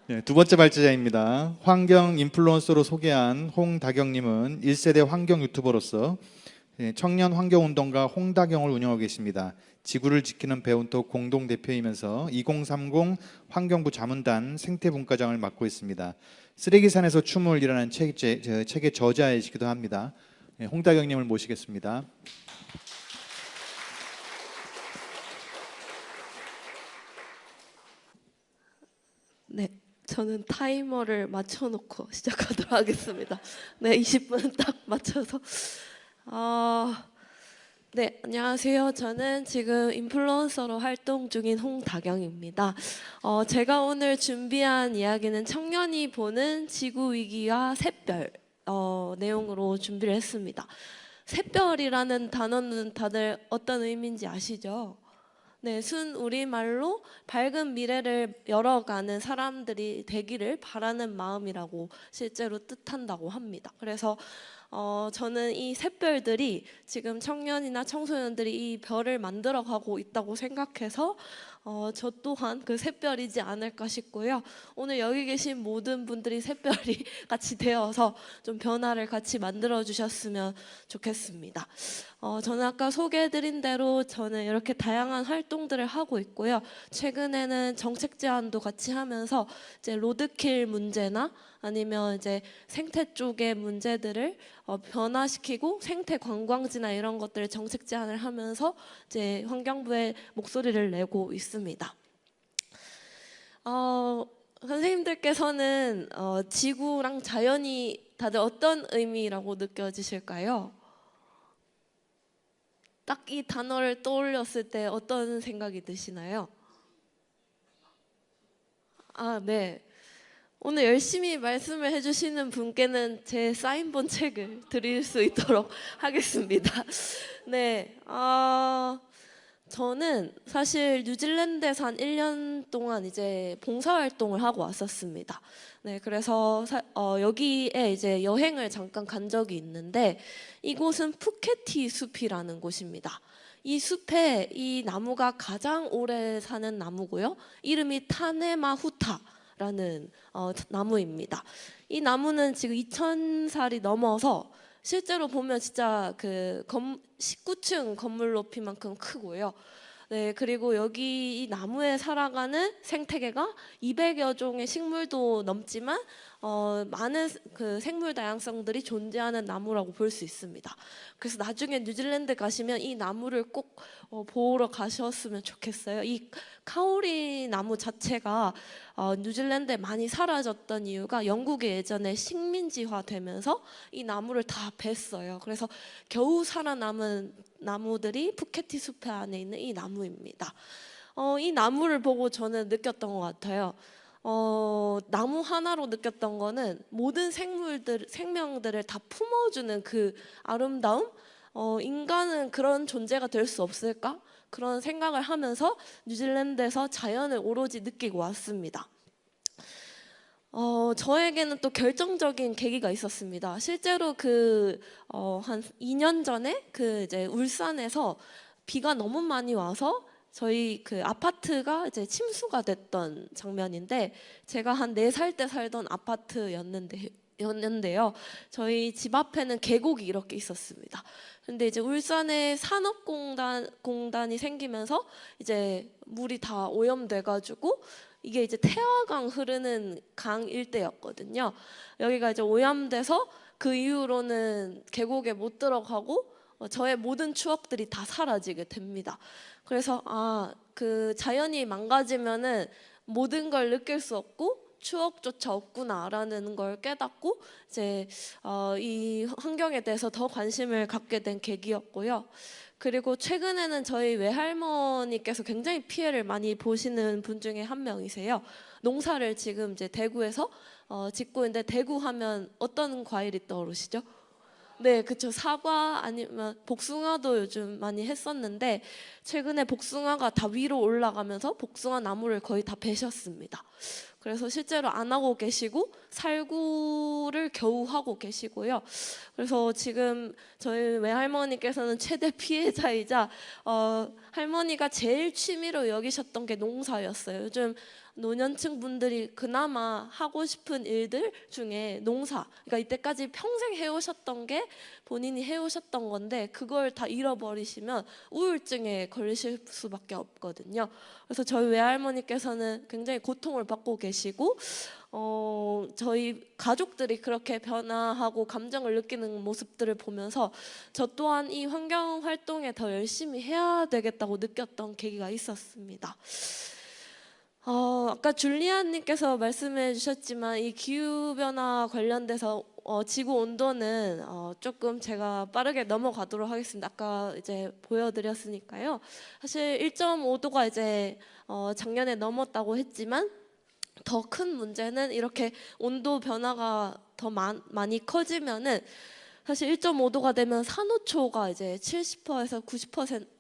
네, 두 번째 발제자입니다. 환경 인플루언서로 소개한 홍다경님은 1세대 환경 유튜버로서 청년 환경운동가 홍다경을 운영하고 계십니다. 지구를 지키는 배운터 공동대표이면서 2030 환경부 자문단 생태분과장을 맡고 있습니다. 쓰레기산에서 춤을이라는 책의 저자이시기도 합니다. 홍다경님을 모시겠습니다. 네, 저는 타이머를 맞춰놓고 시작하도록 하겠습니다. 네, 20분 딱 맞춰서. 네, 안녕하세요. 저는 지금 인플루언서로 활동 중인 홍다경입니다. 제가 오늘 준비한 이야기는 청년이 보는 지구위기와 샛별 내용으로 준비를 했습니다. 샛별이라는 단어는 다들 어떤 의미인지 아시죠? 네, 순 우리말로 밝은 미래를 열어가는 사람들이 되기를 바라는 마음이라고 실제로 뜻한다고 합니다. 그래서 저는 이 샛별들이 지금 청년이나 청소년들이 이 별을 만들어가고 있다고 생각해서 저 또한 그 샛별이지 않을까 싶고요. 오늘 여기 계신 모든 분들이 샛별이 같이 되어서 좀 변화를 같이 만들어 주셨으면 좋겠습니다. 저는 아까 소개해드린 대로 저는 이렇게 다양한 활동들을 하고 있고요. 최근에는 정책 제안도 같이 하면서 이제 로드킬 문제나 아니면 이제 생태 쪽의 문제들을 변화시키고 생태 관광지나 이런 것들을 정책 제안을 하면서 이제 환경부에 목소리를 내고 있습니다. 선생님들께서는 지구랑 자연이 다들 어떤 의미라고 느껴지실까요? 딱 이 단어를 떠올렸을 때 어떤 생각이 드시나요? 네. 오늘 열심히 말씀을 해주시는 분께는 제 사인본 책을 드릴 수 있도록 하겠습니다. 네, 저는 사실 뉴질랜드에서 한 1년 동안 이제 봉사활동을 하고 왔었습니다. 네, 그래서 여기에 이제 여행을 잠깐 간 적이 있는데 이곳은 푸케티 숲이라는 곳입니다. 이 숲에 이 나무가 가장 오래 사는 나무고요. 이름이 타네마후타라는 나무입니다. 이 나무는 지금 2000살이 넘어서 실제로 보면 진짜 그 19층 건물 높이만큼 크고요. 네, 그리고 여기 이 나무에 살아가는 생태계가 200여 종의 식물도 넘지만 많은 그 생물 다양성들이 존재하는 나무라고 볼 수 있습니다. 그래서 나중에 뉴질랜드 가시면 이 나무를 꼭 보러 가셨으면 좋겠어요. 이 카오리 나무 자체가 뉴질랜드에 많이 사라졌던 이유가 영국이 예전에 식민지화 되면서 이 나무를 다 뱄어요. 그래서 겨우 살아남은 나무들이 푸케티 숲 안에 있는 이 나무입니다. 이 나무를 보고 저는 느꼈던 것 같아요. 나무 하나로 느꼈던 거는 모든 생명들을 다 품어주는 그 아름다움? 인간은 그런 존재가 될 수 없을까? 그런 생각을 하면서 뉴질랜드에서 자연을 오로지 느끼고 왔습니다. 저에게는 또 결정적인 계기가 있었습니다. 실제로 한 2년 전에 이제 울산에서 비가 너무 많이 와서 저희 그 아파트가 이제 침수가 됐던 장면인데 제가 한 4살 때 살던 아파트였는데요. 저희 집 앞에는 계곡이 이렇게 있었습니다. 근데 이제 울산에 산업공단이 생기면서 이제 물이 다 오염돼가지고 이게 이제 태화강 흐르는 강 일대였거든요. 여기가 이제 오염돼서 그 이후로는 계곡에 못 들어가고 저의 모든 추억들이 다 사라지게 됩니다. 그래서 그 자연이 망가지면은 모든 걸 느낄 수 없고 추억조차 없구나라는 걸 깨닫고 이제 이 환경에 대해서 더 관심을 갖게 된 계기였고요. 그리고 최근에는 저희 외할머니께서 굉장히 피해를 많이 보시는 분 중에 한 명이세요. 농사를 지금 이제 대구에서 짓고 있는데 대구 하면 어떤 과일이 떠오르시죠? 네, 그쵸. 사과 아니면 복숭아도 요즘 많이 했었는데 최근에 복숭아가 다 위로 올라가면서 복숭아 나무를 거의 다 베셨습니다. 그래서 실제로 안 하고 계시고 살구 공부를 겨우 하고 계시고요. 그래서 지금 저희 외할머니께서는 최대 피해자이자 할머니가 제일 취미로 여기셨던 게 농사였어요. 요즘 노년층 분들이 그나마 하고 싶은 일들 중에 농사, 그러니까 이때까지 평생 해오셨던 게 본인이 해오셨던 건데 그걸 다 잃어버리시면 우울증에 걸리실 수밖에 없거든요. 그래서 저희 외할머니께서는 굉장히 고통을 받고 계시고 저희 가족들이 그렇게 변화하고 감정을 느끼는 모습들을 보면서 저 또한 이 환경 활동에 더 열심히 해야 되겠다고 느꼈던 계기가 있었습니다. 아까 줄리안님께서 말씀해 주셨지만 이 기후변화 관련돼서 지구 온도는 조금 제가 빠르게 넘어가도록 하겠습니다. 아까 이제 보여드렸으니까요. 사실 1.5도가 이제 작년에 넘었다고 했지만 더 큰 문제는 이렇게 온도 변화가 더 많이 커지면은 사실 1.5도가 되면 산호초가 이제 70%에서 90%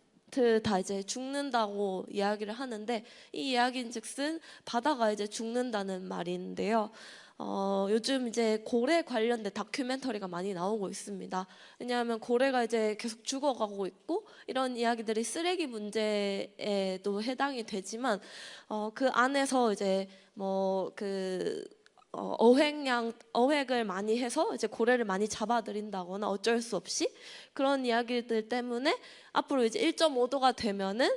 다 이제 죽는다고 이야기를 하는데 이 이야기인즉슨 바다가 이제 죽는다는 말인데요. 요즘 이제 고래 관련된 다큐멘터리가 많이 나오고 있습니다. 왜냐하면 고래가 이제 계속 죽어가고 있고 이런 이야기들이 쓰레기 문제에도 해당이 되지만 그 안에서 이제 어획을 많이 해서 이제 고래를 많이 잡아들인다거나 어쩔 수 없이 그런 이야기들 때문에 앞으로 이제 1.5도가 되면은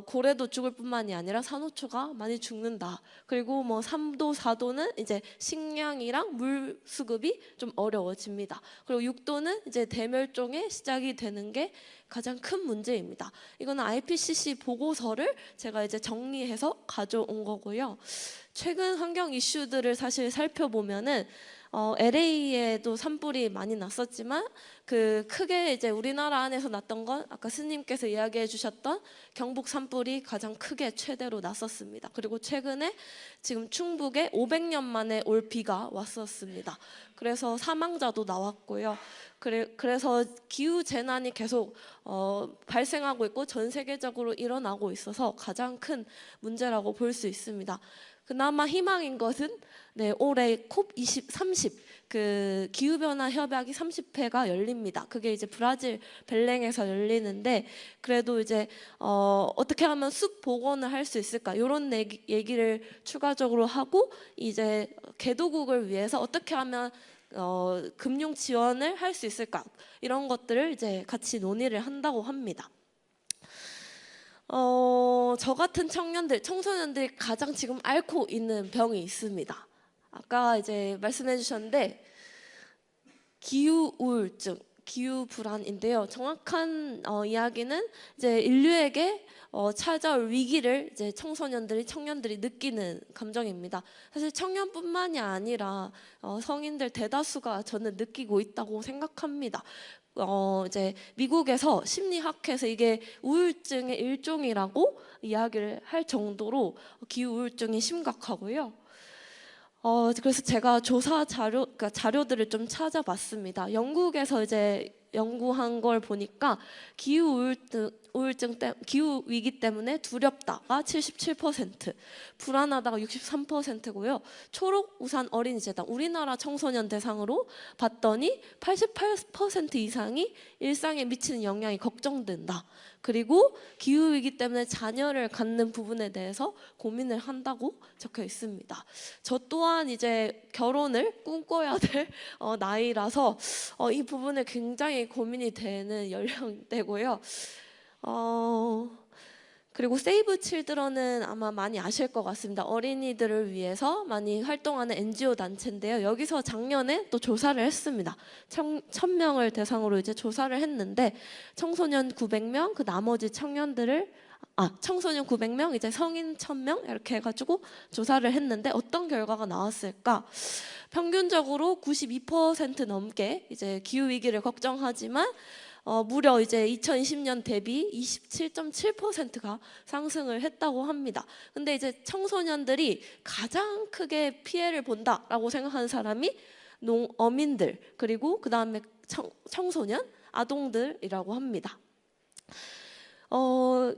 고래도 죽을 뿐만이 아니라 산호초가 많이 죽는다. 그리고 3도, 4도는 이제 식량이랑 물 수급이 좀 어려워집니다. 그리고 6도는 이제 대멸종의 시작이 되는 게 가장 큰 문제입니다. 이거는 IPCC 보고서를 제가 이제 정리해서 가져온 거고요. 최근 환경 이슈들을 사실 살펴보면은 LA에도 산불이 많이 났었지만 그 크게 이제 우리나라 안에서 났던 건 아까 스님께서 이야기해 주셨던 경북 산불이 가장 크게 최대로 났었습니다. 그리고 최근에 지금 충북에 500년 만에 올 비가 왔었습니다. 그래서 사망자도 나왔고요. 그래서 기후 재난이 계속 발생하고 있고 전 세계적으로 일어나고 있어서 가장 큰 문제라고 볼 수 있습니다. 그나마 희망인 것은 올해 콥 30 그 기후변화 협약이 30회가 열립니다. 그게 이제 브라질 벨랭에서 열리는데 그래도 이제 어떻게 하면 숲 복원을 할 수 있을까 이런 얘기를 추가적으로 하고 이제 개도국을 위해서 어떻게 하면 금융 지원을 할 수 있을까 이런 것들을 이제 같이 논의를 한다고 합니다. 저 같은 청소년들이 가장 지금 앓고 있는 병이 있습니다. 아까 이제 말씀해 주셨는데 기후 우울증, 기후 불안인데요. 정확한 이야기는 이제 인류에게 찾아올 위기를 이제 청년들이 느끼는 감정입니다. 사실 청년뿐만이 아니라 성인들 대다수가 저는 느끼고 있다고 생각합니다. 이제 미국에서 심리학회에서 이게 우울증의 일종이라고 이야기를 할 정도로 기후 우울증이 심각하고요. 그래서 제가 그러니까 자료들을 좀 찾아봤습니다. 영국에서 이제 연구한 걸 보니까 기후 위기 때문에 두렵다가 77%, 불안하다가 63%고요. 초록 우산 어린이 재단 우리나라 청소년 대상으로 봤더니 88% 이상이 일상에 미치는 영향이 걱정된다. 그리고 기후 위기 때문에 자녀를 갖는 부분에 대해서 고민을 한다고 적혀 있습니다. 저 또한 이제 결혼을 꿈꿔야 될 나이라서 이 부분에 굉장히 고민이 되는 연령대고요. 그리고 세이브 칠드런은 아마 많이 아실 것 같습니다. 어린이들을 위해서 많이 활동하는 NGO 단체인데요. 여기서 작년에 또 조사를 했습니다. 1,000명을 대상으로 이제 조사를 했는데 청소년 900명, 그 나머지 청소년 900명, 이제 성인 1,000명 이렇게 해가지고 조사를 했는데 어떤 결과가 나왔을까? 평균적으로 92% 넘게 이제 기후 위기를 걱정하지만 무려 이제 2020년 대비 27.7%가 상승을 했다고 합니다. 근데 이제 청소년들이 가장 크게 피해를 본다라고 생각하는 사람이 어민들 그리고 그 다음에 청소년, 아동들이라고 합니다.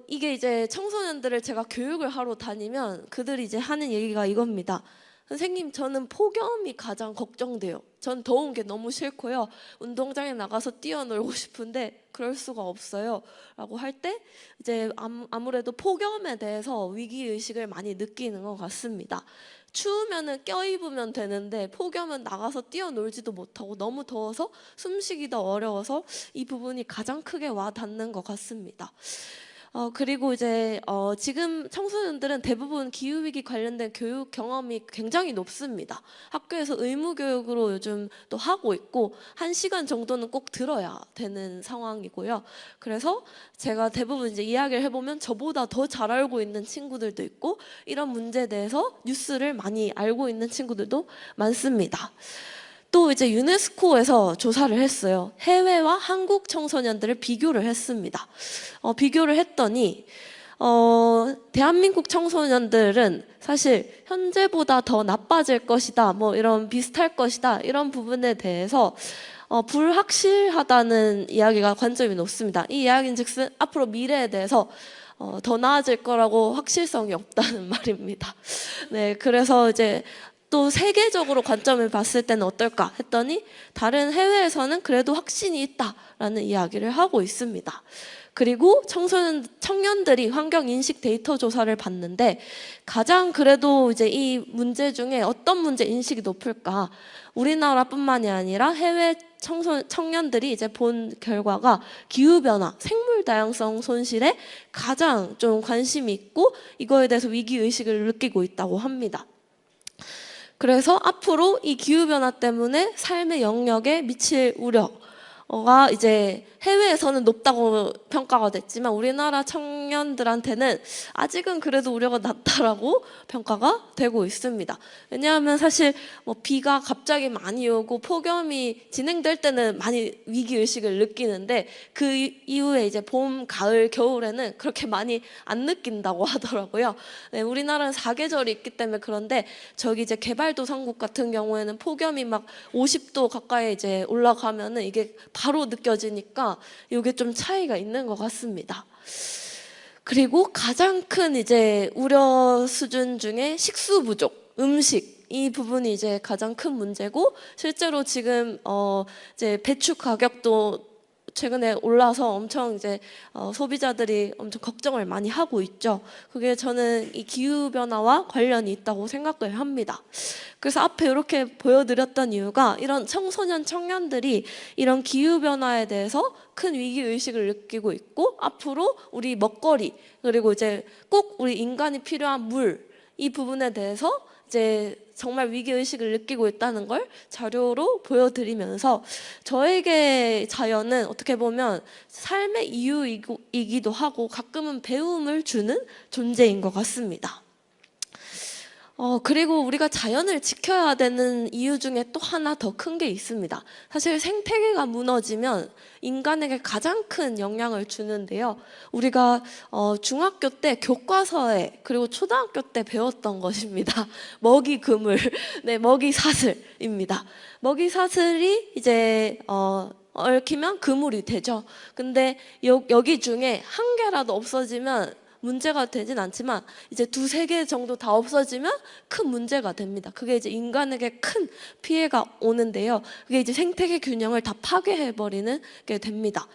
이게 이제 청소년들을 제가 교육을 하러 다니면 그들이 이제 하는 얘기가 이겁니다. 선생님, 저는 폭염이 가장 걱정돼요. 전 더운 게 너무 싫고요. 운동장에 나가서 뛰어놀고 싶은데 그럴 수가 없어요. 라고 할 때 이제 아무래도 폭염에 대해서 위기의식을 많이 느끼는 것 같습니다. 추우면은 껴입으면 되는데 폭염은 나가서 뛰어놀지도 못하고 너무 더워서 숨쉬기도 어려워서 이 부분이 가장 크게 와 닿는 것 같습니다. 그리고 이제 지금 청소년들은 대부분 기후위기 관련된 교육 경험이 굉장히 높습니다. 학교에서 의무 교육으로 요즘 또 하고 있고 1시간 정도는 꼭 들어야 되는 상황이고요. 그래서 제가 대부분 이제 이야기를 해보면 저보다 더 잘 알고 있는 친구들도 있고 이런 문제에 대해서 뉴스를 많이 알고 있는 친구들도 많습니다. 또 이제 유네스코에서 조사를 했어요. 해외와 한국 청소년들을 비교를 했습니다. 비교를 했더니 대한민국 청소년들은 사실 현재보다 더 나빠질 것이다, 뭐 이런 비슷할 것이다, 이런 부분에 대해서 불확실하다는 이야기가 관점이 높습니다. 이 이야기인즉슨 앞으로 미래에 대해서 더 나아질 거라고 확실성이 없다는 말입니다. 네, 그래서 이제 또 세계적으로 관점을 봤을 때는 어떨까 했더니 다른 해외에서는 그래도 확신이 있다라는 이야기를 하고 있습니다. 그리고 청년들이 환경인식 데이터 조사를 봤는데 가장 그래도 이제 이 문제 중에 어떤 문제 인식이 높을까? 우리나라뿐만이 아니라 해외 청년들이 이제 본 결과가 기후변화, 생물 다양성 손실에 가장 좀 관심이 있고 이거에 대해서 위기의식을 느끼고 있다고 합니다. 그래서 앞으로 이 기후변화 때문에 삶의 영역에 미칠 우려가 이제 해외에서는 높다고 평가가 됐지만 우리나라 청년들한테는 아직은 그래도 우려가 낮다라고 평가가 되고 있습니다. 왜냐하면 사실 뭐 비가 갑자기 많이 오고 폭염이 진행될 때는 많이 위기의식을 느끼는데 그 이후에 이제 봄, 가을, 겨울에는 그렇게 많이 안 느낀다고 하더라고요. 네, 우리나라는 4계절이 있기 때문에 그런데 저기 이제 개발도상국 같은 경우에는 폭염이 막 50도 가까이 이제 올라가면은 이게 바로 느껴지니까 이게 좀 차이가 있는 것 같습니다. 그리고 가장 큰 이제 우려 수준 중에 식수 부족, 음식 이 부분이 이제 가장 큰 문제고 실제로 지금 이제 배추 가격도 최근에 올라서 엄청 이제 소비자들이 엄청 걱정을 많이 하고 있죠. 그게 저는 이 기후 변화와 관련이 있다고 생각을 합니다. 그래서 앞에 이렇게 보여드렸던 이유가 이런 청년들이 이런 기후 변화에 대해서 큰 위기 의식을 느끼고 있고 앞으로 우리 먹거리 그리고 이제 꼭 우리 인간이 필요한 물 이 부분에 대해서 이제 정말 위기의식을 느끼고 있다는 걸 자료로 보여드리면서 저에게 자연은 어떻게 보면 삶의 이유이기도 하고 가끔은 배움을 주는 존재인 것 같습니다. 그리고 우리가 자연을 지켜야 되는 이유 중에 또 하나 더 큰 게 있습니다. 사실 생태계가 무너지면 인간에게 가장 큰 영향을 주는데요. 우리가 중학교 때 교과서에 그리고 초등학교 때 배웠던 것입니다. 먹이 그물, 네, 먹이 사슬입니다. 먹이 사슬이 이제 얽히면 그물이 되죠. 근데 여기 중에 한 개라도 없어지면 문제가 되진 않지만 이제 2-3개 정도 다 없어지면 큰 문제가 됩니다. 그게 이제 인간에게 큰 피해가 오는데요. 그게 이제 생태계 균형을 다 파괴해버리는 게 됩니다.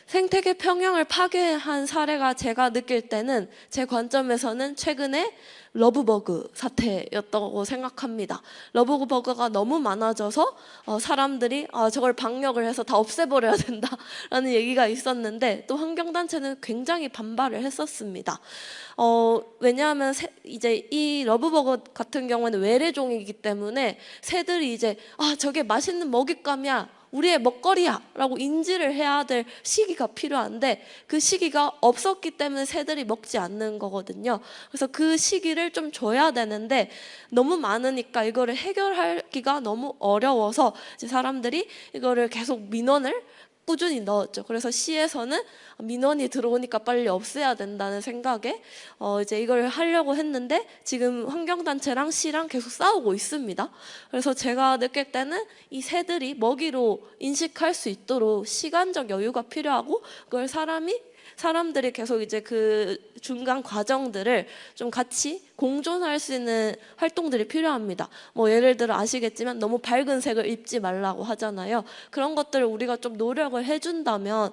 생태계 평형을 파괴한 사례가 제가 느낄 때는 제 관점에서는 최근에 러브버그 사태였다고 생각합니다. 러브버그가 너무 많아져서 사람들이 저걸 방역을 해서 다 없애버려야 된다라는 얘기가 있었는데 또 환경단체는 굉장히 반발을 했었습니다. 왜냐하면 이제 이 러브버그 같은 경우에는 외래종이기 때문에 새들이 이제 저게 맛있는 먹잇감이야 우리의 먹거리야 라고 인지를 해야 될 시기가 필요한데 그 시기가 없었기 때문에 새들이 먹지 않는 거거든요. 그래서 그 시기를 좀 줘야 되는데 너무 많으니까 이거를 해결하기가 너무 어려워서 이제 사람들이 이거를 계속 민원을 꾸준히 넣었죠. 그래서 시에서는 민원이 들어오니까 빨리 없애야 된다는 생각에 이제 이걸 하려고 했는데 지금 환경단체랑 시랑 계속 싸우고 있습니다. 그래서 제가 느낄 때는 이 새들이 먹이로 인식할 수 있도록 시간적 여유가 필요하고 그걸 사람이 사람들이 계속 이제 그 중간 과정들을 좀 같이 공존할 수 있는 활동들이 필요합니다. 뭐 예를 들어 아시겠지만 너무 밝은 색을 입지 말라고 하잖아요. 그런 것들을 우리가 좀 노력을 해준다면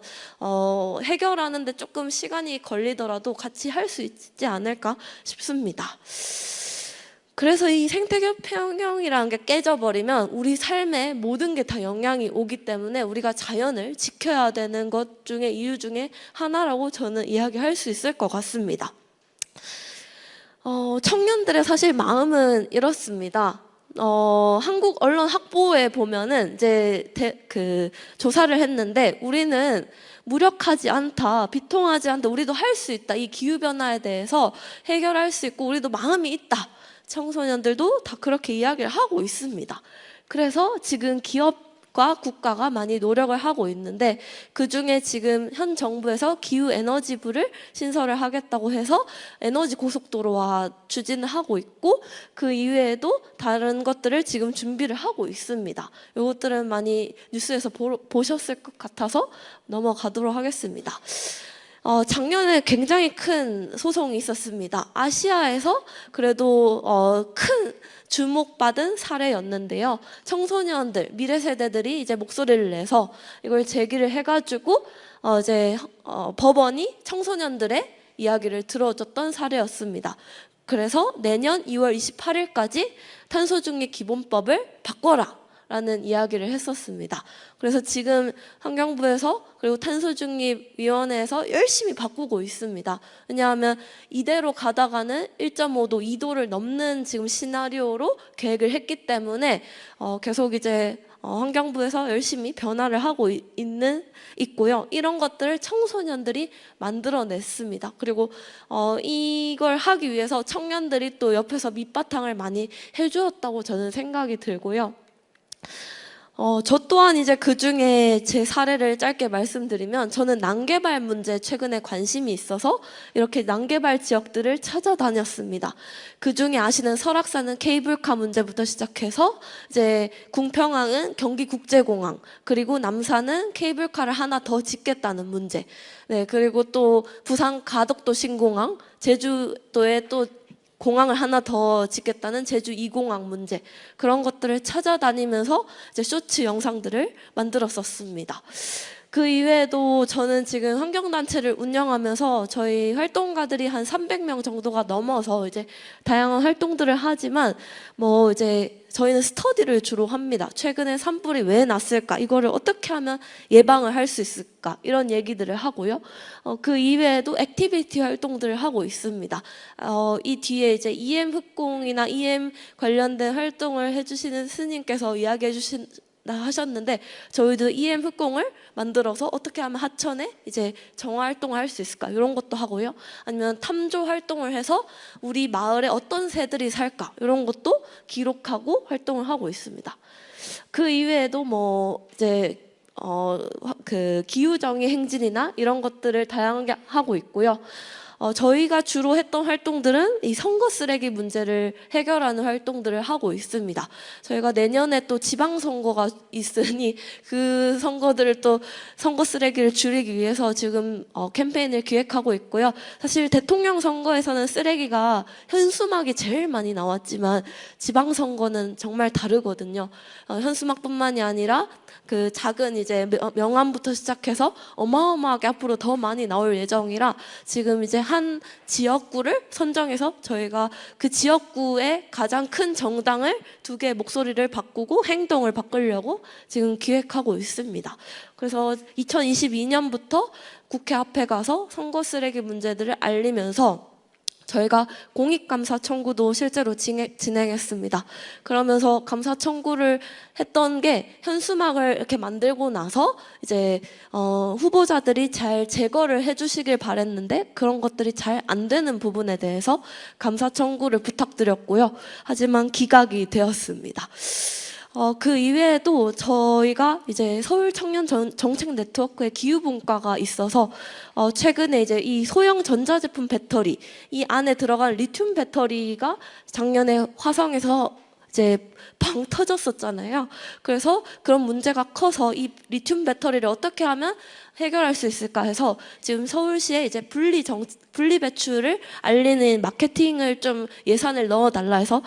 해결하는데 조금 시간이 걸리더라도 같이 할 수 있지 않을까 싶습니다. 그래서 이 생태계평형이라는 게 깨져버리면 우리 삶에 모든 게 다 영향이 오기 때문에 우리가 자연을 지켜야 되는 것 중에 이유 중에 하나라고 저는 이야기할 수 있을 것 같습니다. 청년들의 사실 마음은 이렇습니다. 한국 언론 학보에 보면은 이제 그 조사를 했는데 우리는 무력하지 않다, 비통하지 않다, 우리도 할 수 있다. 이 기후 변화에 대해서 해결할 수 있고 우리도 마음이 있다. 청소년들도 다 그렇게 이야기를 하고 있습니다. 그래서 지금 기업과 국가가 많이 노력을 하고 있는데 그중에 지금 현 정부에서 기후에너지부를 신설을 하겠다고 해서 에너지 고속도로와 추진을 하고 있고 그 이외에도 다른 것들을 지금 준비를 하고 있습니다. 이것들은 많이 뉴스에서 보셨을 것 같아서 넘어가도록 하겠습니다. 작년에 굉장히 큰 소송이 있었습니다. 아시아에서 그래도 큰 주목받은 사례였는데요. 청소년들, 미래 세대들이 이제 목소리를 내서 이걸 제기를 해가지고 이제 법원이 청소년들의 이야기를 들어줬던 사례였습니다. 그래서 내년 2월 28일까지 탄소중립 기본법을 바꿔라. 라는 이야기를 했었습니다. 그래서 지금 환경부에서 그리고 탄소중립위원회에서 열심히 바꾸고 있습니다. 왜냐하면 이대로 가다가는 1.5도, 2도를 넘는 지금 시나리오로 계획을 했기 때문에 계속 이제 환경부에서 열심히 변화를 하고 있고요. 이런 것들을 청소년들이 만들어냈습니다. 그리고 이걸 하기 위해서 청년들이 또 옆에서 밑바탕을 많이 해주었다고 저는 생각이 들고요. 저 또한 이제 그 중에 제 사례를 짧게 말씀드리면 저는 난개발 문제에 최근에 관심이 있어서 이렇게 난개발 지역들을 찾아다녔습니다. 그 중에 아시는 설악산은 케이블카 문제부터 시작해서 이제 궁평항은 경기국제공항 그리고 남산은 케이블카를 하나 더 짓겠다는 문제 네 그리고 또 부산 가덕도 신공항 제주도에 또 공항을 하나 더 짓겠다는 제주 2공항 문제 그런 것들을 찾아다니면서 이제 쇼츠 영상들을 만들었었습니다. 그 이외에도 저는 지금 환경단체를 운영하면서 저희 활동가들이 한 300명 정도가 넘어서 이제 다양한 활동들을 하지만 뭐 이제 저희는 스터디를 주로 합니다. 최근에 산불이 왜 났을까? 이거를 어떻게 하면 예방을 할 수 있을까? 이런 얘기들을 하고요. 그 이외에도 액티비티 활동들을 하고 있습니다. 이 뒤에 이제 EM 흑공이나 EM 관련된 활동을 해주시는 스님께서 이야기해 주신 하셨는데 저희도 EM 흑공을 만들어서 어떻게 하면 하천에 이제 정화 활동을 할 수 있을까 이런 것도 하고요. 아니면 탐조 활동을 해서 우리 마을에 어떤 새들이 살까 이런 것도 기록하고 활동을 하고 있습니다. 그 이외에도 뭐 이제 그 기후 정의 행진이나 이런 것들을 다양하게 하고 있고요. 저희가 주로 했던 활동들은 이 선거 쓰레기 문제를 해결하는 활동들을 하고 있습니다. 저희가 내년에 또 지방선거가 있으니 그 선거들을 또 선거 쓰레기를 줄이기 위해서 지금 캠페인을 기획하고 있고요. 사실 대통령 선거에서는 쓰레기가 현수막이 제일 많이 나왔지만 지방선거는 정말 다르거든요. 현수막뿐만이 아니라 그 작은 이제 명함부터 시작해서 어마어마하게 앞으로 더 많이 나올 예정이라 지금 이제 한 지역구를 선정해서 저희가 그 지역구의 가장 큰 정당을 2개 목소리를 바꾸고 행동을 바꾸려고 지금 기획하고 있습니다. 그래서 2022년부터 국회 앞에 가서 선거 쓰레기 문제들을 알리면서 저희가 공익감사 청구도 실제로 진행했습니다. 그러면서 감사 청구를 했던 게 현수막을 이렇게 만들고 나서 이제 후보자들이 잘 제거를 해주시길 바랬는데 그런 것들이 잘 안 되는 부분에 대해서 감사 청구를 부탁드렸고요. 하지만 기각이 되었습니다. 그 이외에도 저희가 이제 서울 청년 정책 네트워크의 기후분과가 있어서 최근에 이제 이 소형 전자제품 배터리 이 안에 들어간 리튬 배터리가 작년에 화성에서 이제 방 터졌었잖아요. 그래서 그런 문제가 커서 이 리튬 배터리를 어떻게 하면 해결할 수 있을까 해서 지금 서울시에 이제 분리 배출을 알리는 마케팅을 좀 예산을 넣어달라 해서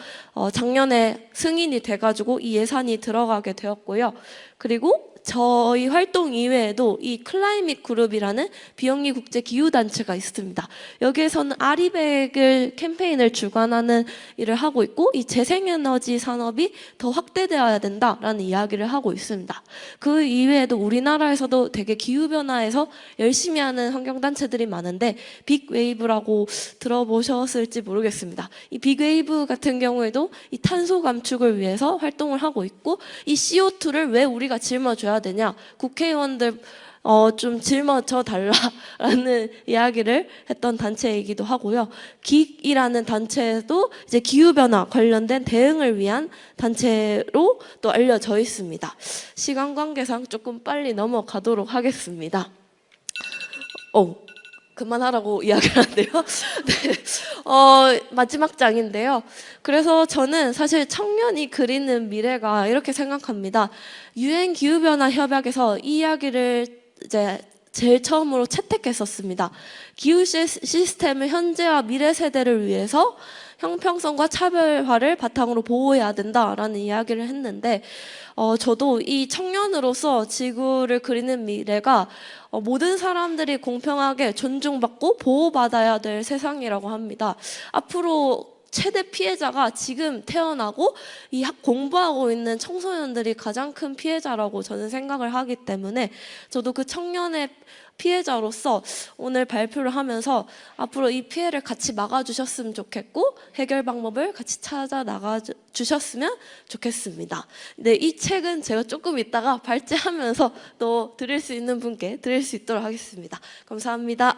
작년에 승인이 돼가지고 이 예산이 들어가게 되었고요. 그리고 저희 활동 이외에도 이 클라이밋 그룹이라는 비영리 국제 기후 단체가 있습니다. 여기에서는 아리백을 캠페인을 주관하는 일을 하고 있고 이 재생에너지 산업이 더 확대되어야 된다라는 이야기를 하고 있습니다. 그 이외에도 우리나라에서도 되게 기후 변화에서 열심히 하는 환경 단체들이 많은데 빅웨이브라고 들어보셨을지 모르겠습니다. 이 빅웨이브 같은 경우에도 이 탄소 감축을 위해서 활동을 하고 있고 이 CO2를 왜 우리가 짊어줘야 되냐, 국회의원들 좀 짊어져 달라라는 이야기를 했던 단체이기도 하고요. 기익이라는 단체도 이제 기후 변화 관련된 대응을 위한 단체로 또 알려져 있습니다. 시간 관계상 조금 빨리 넘어가도록 하겠습니다. 그만하라고 이야기를 하는데요. 네. 마지막 장인데요. 그래서 저는 사실 청년이 그리는 미래가 이렇게 생각합니다. UN 기후변화 협약에서 이 이야기를 이제 제일 처음으로 채택했었습니다. 기후 시스템을 현재와 미래 세대를 위해서 형평성과 차별화를 바탕으로 보호해야 된다라는 이야기를 했는데 저도 이 청년으로서 지구를 그리는 미래가 모든 사람들이 공평하게 존중받고 보호받아야 될 세상이라고 합니다. 앞으로 최대 피해자가 지금 태어나고 공부하고 있는 청소년들이 가장 큰 피해자라고 저는 생각을 하기 때문에 저도 그 청년의 피해자로서 오늘 발표를 하면서 앞으로 이 피해를 같이 막아주셨으면 좋겠고 해결 방법을 같이 찾아 나가주셨으면 좋겠습니다. 네, 이 책은 제가 조금 이따가 발제하면서 또 드릴 수 있는 분께 드릴 수 있도록 하겠습니다. 감사합니다.